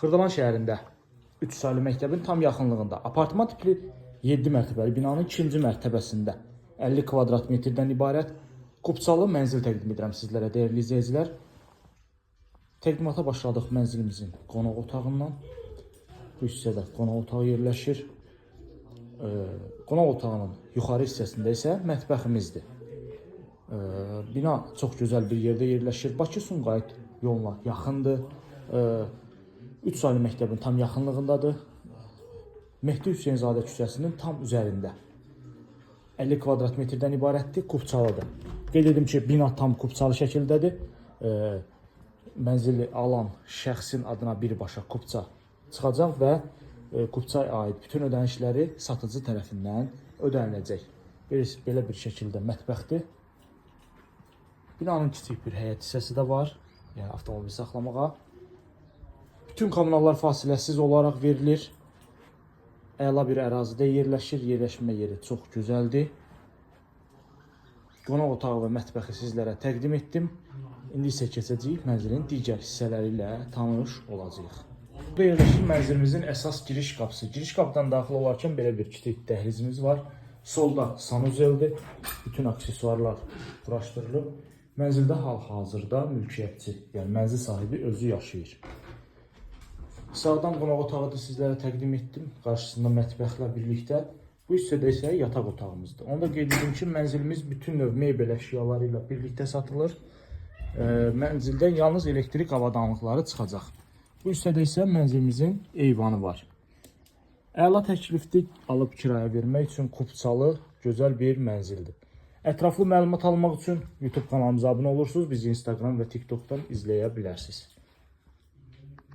Xırdalan şəhərində 3 saylı məktəbin tam yaxınlığında apartman tipli 7 mərtəbəli binanın 2-ci mərtəbəsində 50 kvadrat metrdən ibarət Qubçalı mənzil təqdim edirəm sizlərə, dəyərli izləyicilər. Təqdimata başladıq mənzilimizin qonaq otağından. Bu hissədə qonaq otağı yerləşir. Qonaq otağının yuxarı hissəsində isə mətbəximizdir. Bina çox gözəl bir yerdə yerləşir. Bakı-Sumqayıt yoluna yaxındır. 3 saylı məktəbin tam yaxınlığındadır. Mehdi Hüseynzadə küçəsinin tam üzərində. 50 kvadrat metrdən ibarətdir, Qubçalıdır. Qeyd edim ki, bina tam Qubçalı şəkildədir. Mənzili alan şəxsin adına birbaşa Qubça çıxacaq və Qubçaya aid bütün ödənişləri satıcı tərəfindən ödəniləcək. Belə bir şəkildə mətbəxdir. Binanın kiçik bir həyət hissəsi də var, yəni avtomobil saxlamağa. Bütün kommunallar fasiləsiz olaraq verilir. Əla bir ərazidə yerləşir, yerləşmə yeri çox gözəldir. Qonaq otağı və mətbəxi sizlərə təqdim etdim. İndi isə keçəcəyik mənzilin digər hissələri ilə tanış olacağıq. Burada yerləşir mənzilimizin əsas giriş qapısı. Giriş qapıdan daxil olarkən belə bir kiçik dəhlizimiz var. Solda sanuzeldir. Bütün aksesuarlar quraşdırılıb. Mənzildə hal-hazırda mülkiyyətçi, yəni mənzil sahibi özü yaşayır. Sağdan qonaq otağı da sizlərə təqdim etdim. Qarşısında mətbəxlə birlikdə. Bu hissədə isə yataq otağımızdır. Onu da qeyd edim ki, mənzilimiz bütün növ mebel əşyaları ilə birlikdə satılır. Mənzildən yalnız elektrik avadanlıqları çıxacaq. Bu hissədə isə mənzilimizin eyvanı var. Əla təklifli alıb kiraya vermək üçün Qubçalı gözəl bir mənzildir. Ətraflı məlumat almaq üçün YouTube kanalımıza abunə olursunuz. Bizi Instagram və TikTokdan izləyə bilərsiniz.